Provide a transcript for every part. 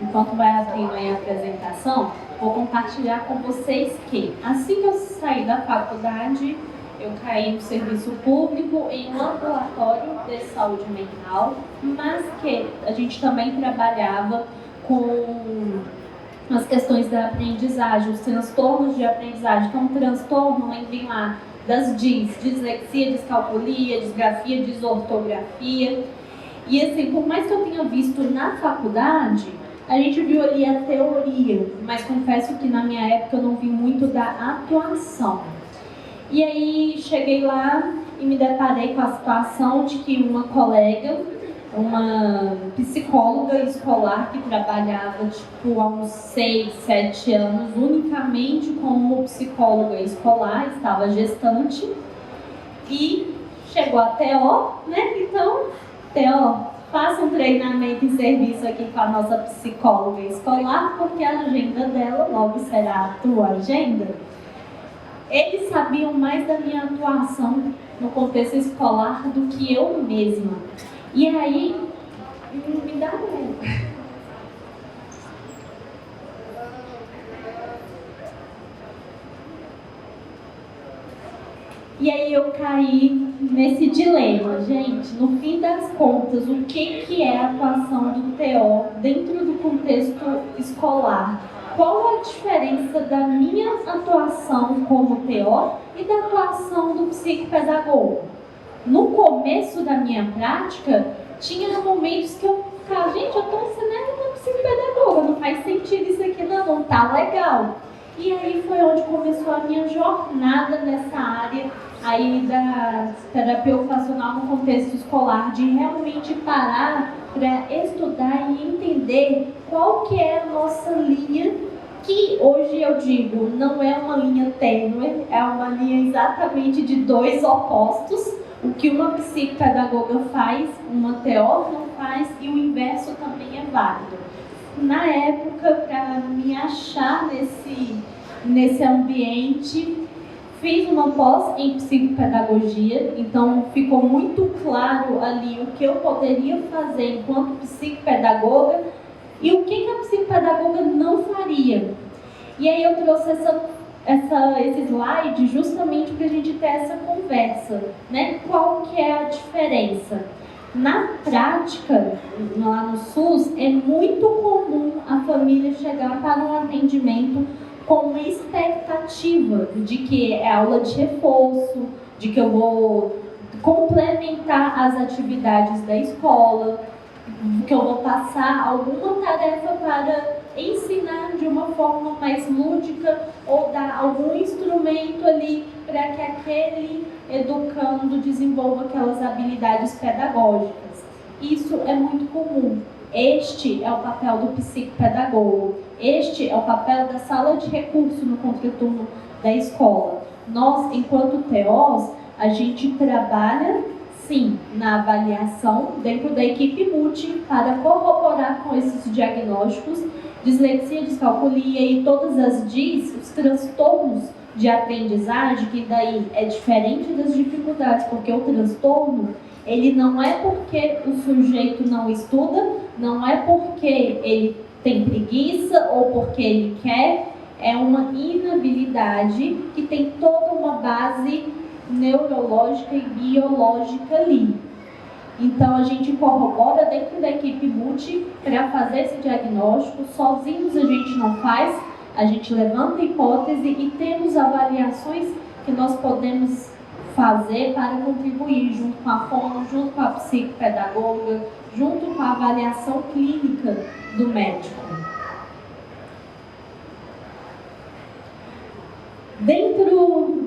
enquanto vai abrindo aí a apresentação, vou compartilhar com vocês que, assim que eu saí da faculdade, eu caí no serviço público em um ambulatório de saúde mental, mas que a gente também trabalhava com as questões da aprendizagem, os transtornos de aprendizagem. Então, transtorno, lembrem lá, das DIS, dislexia, descalculia, disgrafia, desortografia. E assim, por mais que eu tenha visto na faculdade, a gente viu ali a teoria, mas confesso que na minha época eu não vi muito da atuação. E aí cheguei lá e me deparei com a situação de que uma colega, uma psicóloga escolar que trabalhava há uns 6, 7 anos unicamente como psicóloga escolar, estava gestante e chegou a TO, né? Então, TO, faça um treinamento em serviço aqui com a nossa psicóloga escolar, porque a agenda dela logo será a tua agenda. Eles sabiam mais da minha atuação no contexto escolar do que eu mesma. E aí, me dá um... E aí eu caí nesse dilema, gente, no fim das contas, o que é a atuação do TO dentro do contexto escolar? Qual a diferença da minha atuação como TO e da atuação do psicopedagogo? No começo da minha prática, tinha momentos que eu ficava, gente, eu estou ensinando como psicopedagoga, não faz sentido isso aqui não tá legal. E aí foi onde começou a minha jornada nessa área aí da terapia ocupacional no contexto escolar, de realmente parar para estudar e entender qual que é a nossa linha, que hoje eu digo, não é uma linha tênue, é uma linha exatamente de dois opostos. O que uma psicopedagoga faz, uma TO não faz, e o inverso também é válido. Na época, para me achar nesse ambiente, fiz uma pós em psicopedagogia, então ficou muito claro ali o que eu poderia fazer enquanto psicopedagoga e o que a psicopedagoga não faria. E aí eu trouxe esse slide justamente para a gente ter essa conversa, né? Qual que é a diferença? Na prática, lá no SUS, é muito comum a família chegar para um atendimento com uma expectativa de que é aula de reforço, de que eu vou complementar as atividades da escola, que eu vou passar alguma tarefa para ensinar de uma forma mais lúdica ou dar algum instrumento ali para que aquele educando desenvolva aquelas habilidades pedagógicas. Isso é muito comum. Este é o papel do psicopedagogo. Este é o papel da sala de recurso no contraturno da escola. Nós, enquanto TOs, a gente trabalha, sim, na avaliação dentro da equipe multi para corroborar com esses diagnósticos, dislexia, descalculia e todas as DIS, os transtornos de aprendizagem, que daí é diferente das dificuldades, porque o transtorno, ele não é porque o sujeito não estuda, não é porque ele tem preguiça ou porque ele quer, é uma inabilidade que tem toda uma base neurológica e biológica ali. Então a gente corrobora dentro da equipe multi para fazer esse diagnóstico, sozinhos a gente não faz, a gente levanta a hipótese e temos avaliações que nós podemos fazer para contribuir junto com a fono, junto com a psicopedagoga, junto com a avaliação clínica do médico. Dentro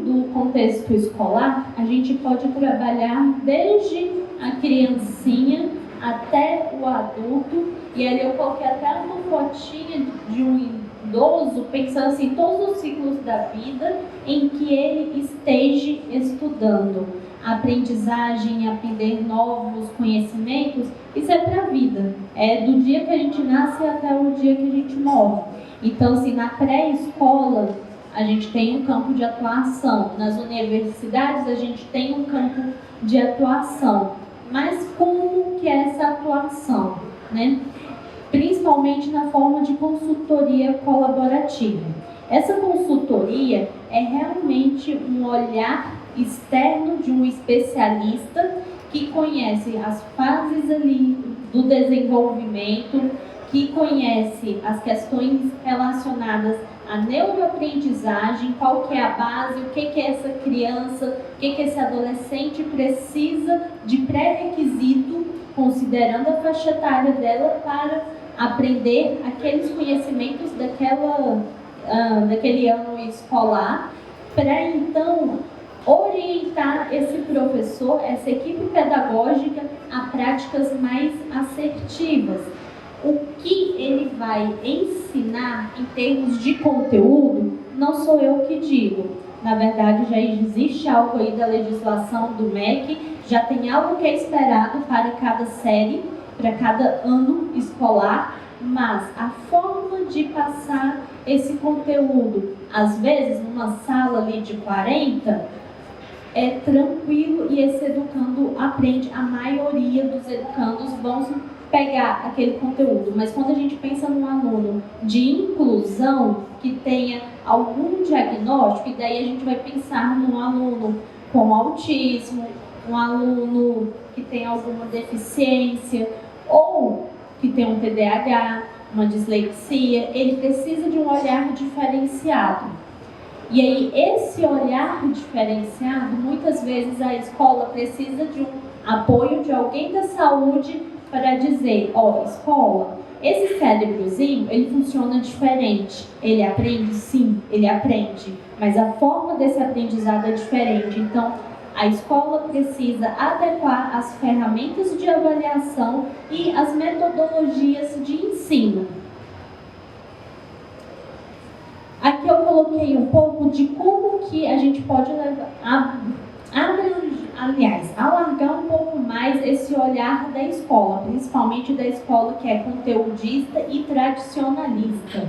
do contexto escolar, a gente pode trabalhar desde a criancinha até o adulto, e ali eu coloquei até uma fotinha de um idoso, pensando assim, todos os ciclos da vida em que ele esteja estudando. A aprendizagem, aprender novos conhecimentos, isso é para a vida. É do dia que a gente nasce até o dia que a gente morre. Então, assim, na pré-escola, a gente tem um campo de atuação. Nas universidades, a gente tem um campo de atuação. Mas como que é essa atuação, né? principalmente na forma de consultoria colaborativa. Essa consultoria é realmente um olhar externo de um especialista que conhece as fases ali do desenvolvimento, que conhece as questões relacionadas à neuroaprendizagem, qual que é a base, o que é essa criança, o que esse adolescente precisa de pré-requisito, considerando a faixa etária dela, para aprender aqueles conhecimentos daquele ano escolar, para então orientar esse professor, essa equipe pedagógica a práticas mais assertivas. O que ele vai ensinar em termos de conteúdo, não sou eu que digo. Na verdade, já existe algo aí da legislação do MEC, já tem algo que é esperado para cada série, para cada ano escolar, mas a forma de passar esse conteúdo, às vezes numa sala ali de 40, é tranquilo e esse educando aprende. A maioria dos educandos vão pegar aquele conteúdo, mas quando a gente pensa num aluno de inclusão que tenha algum diagnóstico, e daí a gente vai pensar num aluno com autismo, um aluno que tem alguma deficiência ou que tem um TDAH, uma dislexia, ele precisa de um olhar diferenciado. E aí, esse olhar diferenciado, muitas vezes a escola precisa de um apoio de alguém da saúde para dizer, escola, esse cérebrozinho, ele funciona diferente. Ele aprende? Sim, ele aprende. Mas a forma desse aprendizado é diferente. Então, a escola precisa adequar as ferramentas de avaliação e as metodologias de ensino. Aqui eu coloquei um pouco de como que a gente pode alargar um pouco mais esse olhar da escola, principalmente da escola que é conteudista e tradicionalista.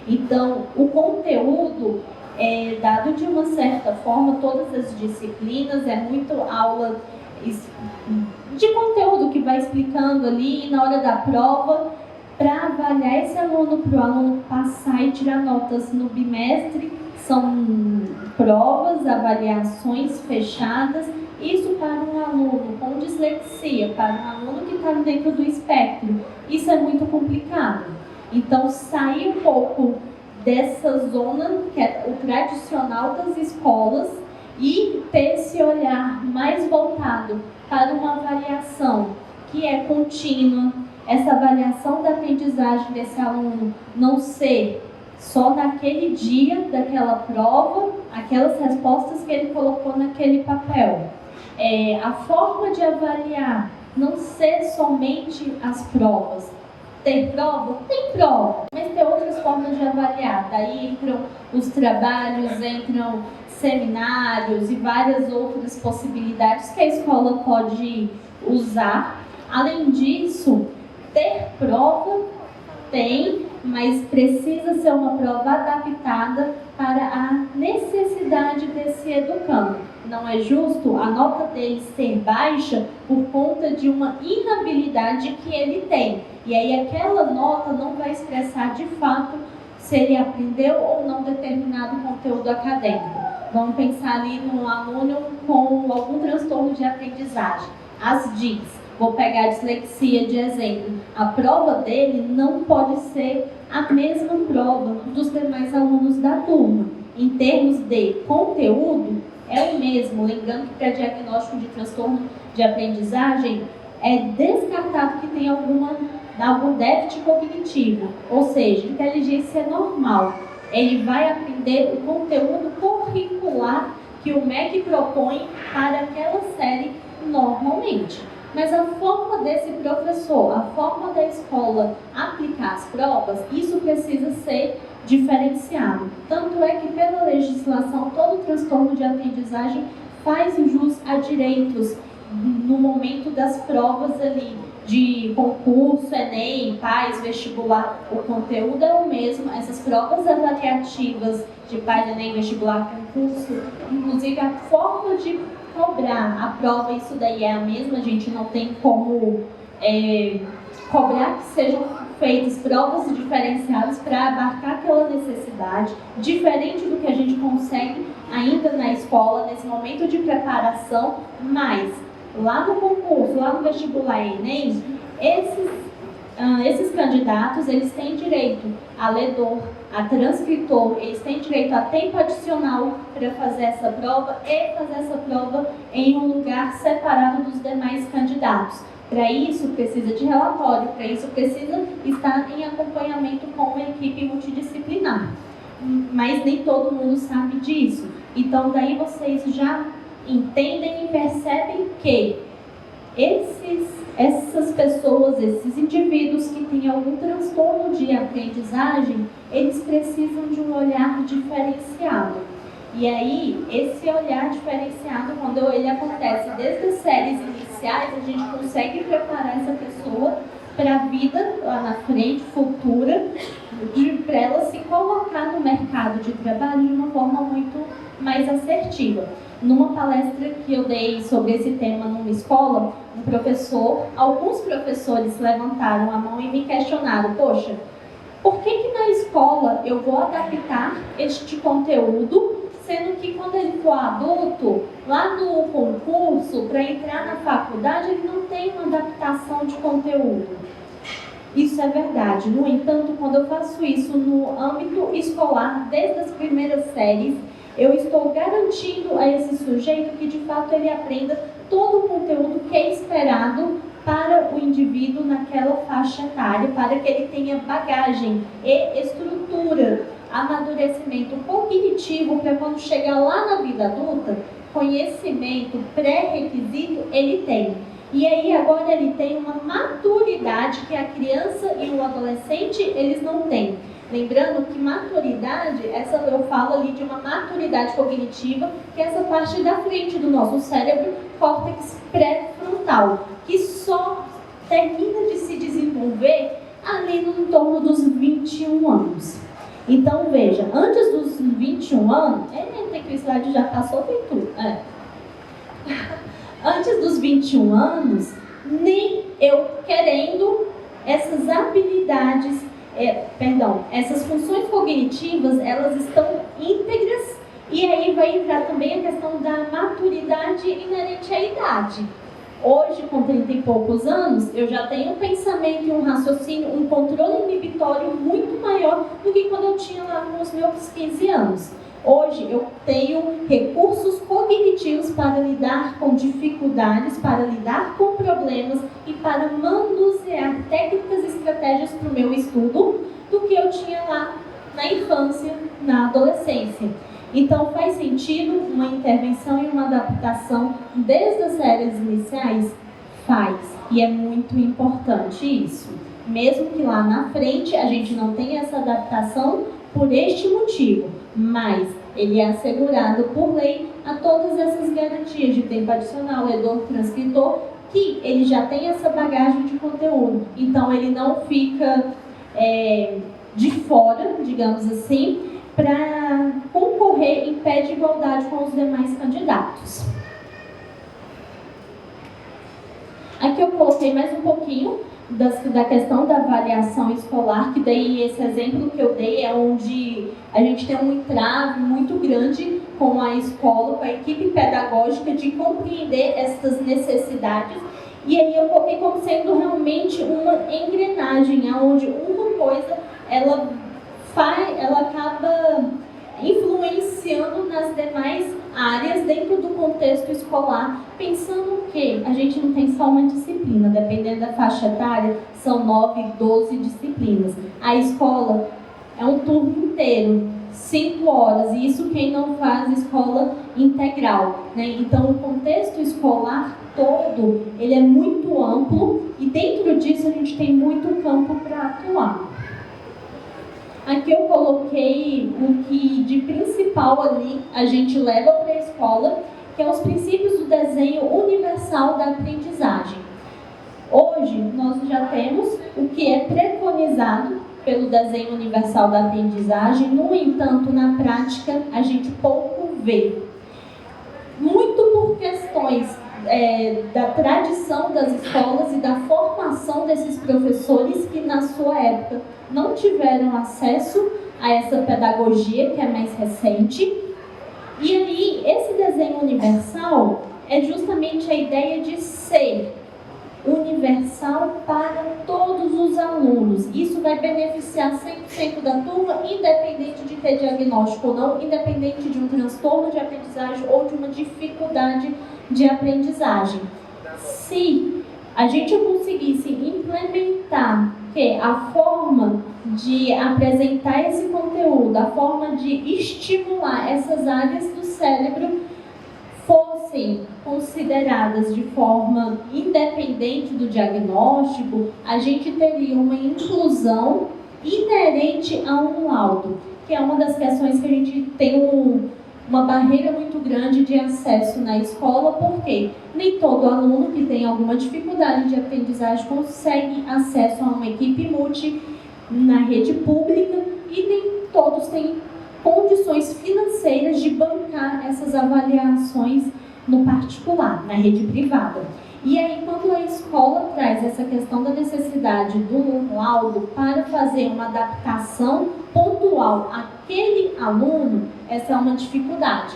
Então, o conteúdo é dado de uma certa forma, todas as disciplinas, é muito aula de conteúdo que vai explicando ali, e na hora da prova, para avaliar esse aluno, para o aluno passar e tirar notas no bimestre, são provas, avaliações fechadas. Isso para um aluno com dislexia, para um aluno que está dentro do espectro, isso é muito complicado. Então, sair um pouco dessa zona, que é o tradicional das escolas, e ter esse olhar mais voltado para uma avaliação que é contínua, essa avaliação da aprendizagem desse aluno não ser só naquele dia daquela prova, aquelas respostas que ele colocou naquele papel. A forma de avaliar não ser somente as provas. Tem prova? Tem prova, mas tem outras formas de avaliar. Daí entram os trabalhos, entram seminários e várias outras possibilidades que a escola pode usar. Além disso, ter prova tem, mas precisa ser uma prova adaptada para a necessidade desse educando. Não é justo a nota dele ser baixa por conta de uma inabilidade que ele tem. E aí aquela nota não vai expressar de fato se ele aprendeu ou não determinado conteúdo acadêmico. Vamos pensar ali num aluno com algum transtorno de aprendizagem. As DICs. Vou pegar a dislexia de exemplo. A prova dele não pode ser a mesma prova dos demais alunos da turma. Em termos de conteúdo, é o mesmo. Lembrando que para diagnóstico de transtorno de aprendizagem, é descartado que tem algum déficit cognitivo, ou seja, inteligência normal. Ele vai aprender o conteúdo curricular que o MEC propõe para aquela série normalmente. Mas a forma desse professor, a forma da escola aplicar as provas, isso precisa ser diferenciado. Tanto é que pela legislação, todo transtorno de aprendizagem faz jus a direitos no momento das provas ali, de concurso, Enem, PAS, vestibular, o conteúdo é o mesmo, essas provas avaliativas de PAS, Enem, vestibular, concurso, inclusive a forma de cobrar a prova, isso daí é a mesma, a gente não tem como cobrar que sejam feitas provas diferenciadas para abarcar aquela necessidade, diferente do que a gente consegue ainda na escola, nesse momento de preparação, mas lá no concurso, lá no vestibular Enem, esses candidatos, eles têm direito a ledor, a transcritor, eles têm direito a tempo adicional para fazer essa prova e fazer essa prova em um lugar separado dos demais candidatos. Para isso, precisa de relatório, para isso precisa estar em acompanhamento com uma equipe multidisciplinar. Mas nem todo mundo sabe disso. Então, daí vocês já entendem e percebem que essas pessoas, esses indivíduos que têm algum transtorno de aprendizagem, eles precisam de um olhar diferenciado. E aí, esse olhar diferenciado, quando ele acontece desde as séries iniciais, a gente consegue preparar essa pessoa para a vida lá na frente, futura, para ela se colocar no mercado de trabalho de uma forma muito mais assertiva. Numa palestra que eu dei sobre esse tema numa escola, alguns professores levantaram a mão e me questionaram: poxa, por que na escola eu vou adaptar este conteúdo, sendo que quando ele for adulto, lá no concurso, para entrar na faculdade, ele não tem uma adaptação de conteúdo? Isso é verdade. No entanto, quando eu faço isso no âmbito escolar, desde as primeiras séries, eu estou garantindo a esse sujeito que, de fato, ele aprenda todo o conteúdo que é esperado para o indivíduo naquela faixa etária, para que ele tenha bagagem e estrutura, amadurecimento cognitivo, para quando chegar lá na vida adulta, conhecimento pré-requisito ele tem. E aí agora ele tem uma maturidade que a criança e o adolescente eles não têm. Lembrando que maturidade, eu falo ali de uma maturidade cognitiva, que é essa parte da frente do nosso cérebro, córtex pré-frontal, que só termina de se desenvolver ali no torno dos 21 anos. Então veja, antes dos 21 anos, tem que o slide já passou, tem tudo. Antes dos 21 anos, nem eu querendo essas habilidades, essas funções cognitivas, elas estão íntegras, e aí vai entrar também a questão da maturidade inerente à idade. Hoje, com 30 e poucos anos, eu já tenho um pensamento e um raciocínio, um controle inibitório muito maior do que quando eu tinha lá com os meus 15 anos. Hoje eu tenho recursos cognitivos para lidar com dificuldades, para lidar com problemas e para manusear técnicas e estratégias para o meu estudo do que eu tinha lá na infância, na adolescência. Então faz sentido uma intervenção e uma adaptação desde as séries iniciais? Faz, e é muito importante isso. Mesmo que lá na frente a gente não tenha essa adaptação por este motivo, mas ele é assegurado por lei a todas essas garantias de tempo adicional, ledor, transcritor, que ele já tem essa bagagem de conteúdo. Então ele não fica de fora, digamos assim, para concorrer em pé de igualdade com os demais candidatos. Aqui eu coloquei mais um pouquinho da questão da avaliação escolar, que daí esse exemplo que eu dei é onde a gente tem um entrave muito grande com a escola, com a equipe pedagógica de compreender essas necessidades, e aí eu coloquei como sendo realmente uma engrenagem, onde uma coisa ela acaba influenciando nas demais áreas dentro do contexto escolar, pensando que a gente não tem só uma disciplina, dependendo da faixa etária, são 9, 12 disciplinas. A escola é um turno inteiro, 5 horas, e isso quem não faz escola integral, né? Então o contexto escolar todo, ele é muito amplo, e dentro disso a gente tem muito campo para atuar. Aqui eu coloquei o que de principal ali a gente leva para a escola, que é os princípios do desenho universal da aprendizagem. Hoje nós já temos o que é preconizado pelo desenho universal da aprendizagem, no entanto, na prática a gente pouco vê. Muito por questões da tradição das escolas e da formação desses professores que na sua época não tiveram acesso a essa pedagogia que é mais recente. E aí, esse desenho universal é justamente a ideia de ser universal para todos os alunos. Isso vai beneficiar 100% da turma, independente de ter diagnóstico ou não, independente de um transtorno de aprendizagem ou de uma dificuldade de aprendizagem. Se a gente conseguisse implementar que a forma de apresentar esse conteúdo, a forma de estimular essas áreas do cérebro fossem consideradas de forma independente do diagnóstico, a gente teria uma inclusão inerente a um laudo, que é uma das questões que a gente tem uma barreira muito grande de acesso na escola, porque nem todo aluno que tem alguma dificuldade de aprendizagem consegue acesso a uma equipe multi na rede pública e nem todos têm condições financeiras de bancar essas avaliações no particular, na rede privada. E aí, quando a escola traz essa questão da necessidade do laudo para fazer uma adaptação pontual àquele aluno, essa é uma dificuldade.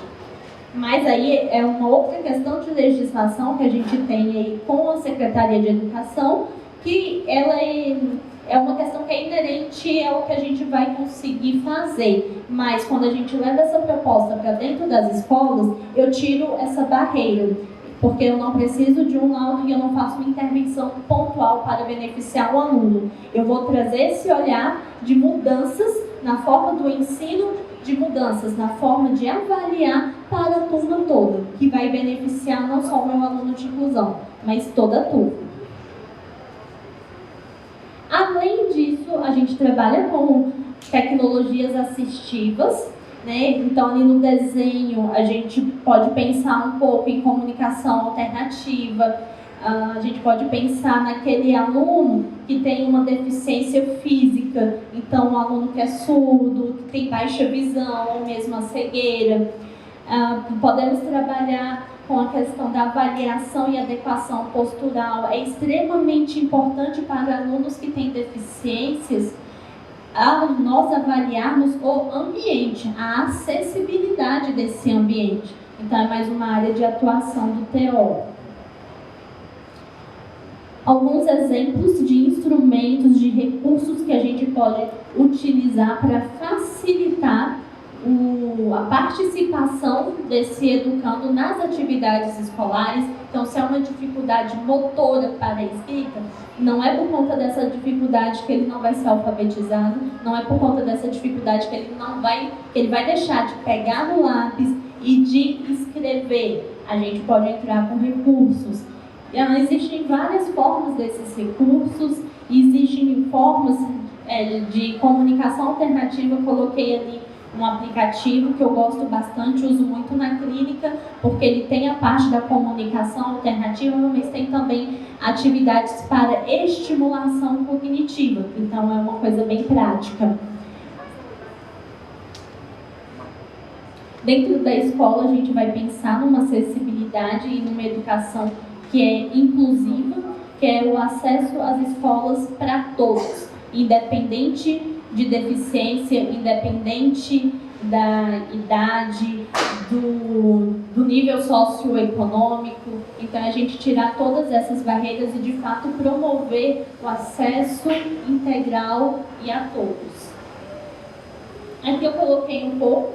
Mas aí é uma outra questão de legislação que a gente tem aí com a Secretaria de Educação, que ela é uma questão que é inerente ao que a gente vai conseguir fazer. Mas quando a gente leva essa proposta para dentro das escolas, eu tiro essa barreira, porque eu não preciso de um laudo e eu não faço uma intervenção pontual para beneficiar o aluno. Eu vou trazer esse olhar de mudanças na forma do ensino, de mudanças na forma de avaliar para a turma toda, que vai beneficiar não só o meu aluno de inclusão, mas toda a turma. Além disso, a gente trabalha com tecnologias assistivas, né? Então, ali no desenho, a gente pode pensar um pouco em comunicação alternativa, a gente pode pensar naquele aluno que tem uma deficiência física, então, um aluno que é surdo, que tem baixa visão, ou mesmo a cegueira. Podemos trabalhar com a questão da avaliação e adequação postural. É extremamente importante para alunos que têm deficiências nós avaliarmos o ambiente, a acessibilidade desse ambiente. Então, é mais uma área de atuação do TO. Alguns exemplos de instrumentos, de recursos que a gente pode utilizar para facilitar a participação desse educando nas atividades escolares. Então, se é uma dificuldade motora para a escrita, não é por conta dessa dificuldade que ele não vai ser alfabetizado, não é por conta dessa dificuldade que ele vai deixar de pegar no lápis e de escrever. A gente pode entrar com recursos. Existem várias formas desses recursos, existem formas de comunicação alternativa. Eu coloquei ali um aplicativo que eu gosto bastante, uso muito na clínica, porque ele tem a parte da comunicação alternativa, mas tem também atividades para estimulação cognitiva. Então, é uma coisa bem prática. Dentro da escola, a gente vai pensar numa acessibilidade e numa educação que é inclusiva, que é o acesso às escolas para todos, independente de deficiência, independente da idade, do nível socioeconômico. Então, a gente tirar todas essas barreiras e, de fato, promover o acesso integral e a todos. Aqui eu coloquei um pouco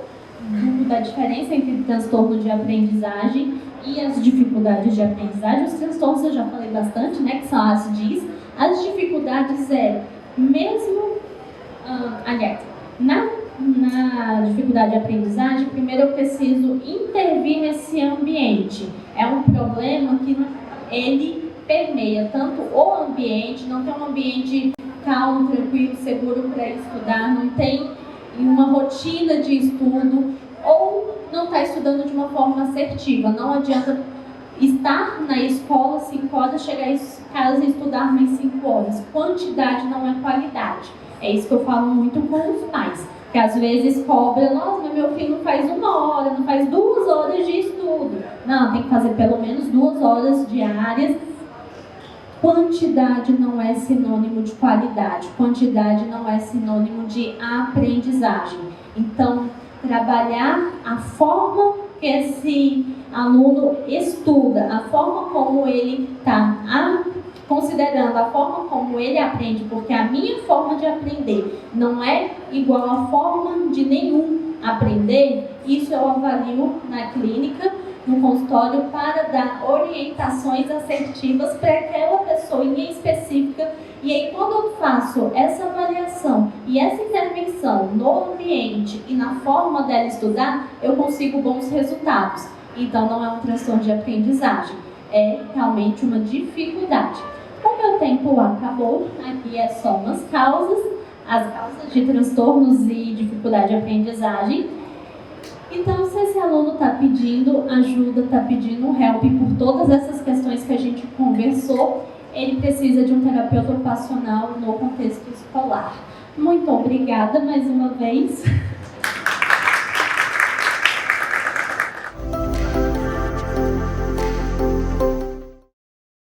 da diferença entre transtorno de aprendizagem e as dificuldades de aprendizagem. Os transtornos eu já falei bastante, né, que são as DIS. As dificuldades mesmo... aliás, na dificuldade de aprendizagem, primeiro eu preciso intervir nesse ambiente. É um problema que ele permeia tanto o ambiente, não tem um ambiente calmo, tranquilo, seguro para estudar, não tem uma rotina de estudo, ou não está estudando de uma forma assertiva. Não adianta estar na escola 5 horas, chegar em casa e estudar mais 5 horas. Quantidade não é qualidade. É isso que eu falo muito com os pais, que às vezes cobra, nossa, mas meu filho não faz 1 hora, não faz 2 horas de estudo. Não, tem que fazer pelo menos 2 horas diárias. Quantidade não é sinônimo de qualidade, quantidade não é sinônimo de aprendizagem. Então, trabalhar a forma que esse aluno estuda, a forma como ele está considerando, a forma como ele aprende, porque a minha forma de aprender não é igual à forma de nenhum aprender, isso eu avalio na clínica, no consultório, para dar orientações assertivas para aquela pessoa em específica. E aí, quando eu faço essa avaliação e essa intervenção no ambiente e na forma dela estudar, eu consigo bons resultados. Então, não é um transtorno de aprendizagem, é realmente uma dificuldade. O meu tempo acabou, aqui é só umas causas, as causas de transtornos e dificuldade de aprendizagem. Então, se esse aluno está pedindo ajuda, está pedindo um help por todas essas questões que a gente conversou, ele precisa de um terapeuta ocupacional no contexto escolar. Muito obrigada mais uma vez.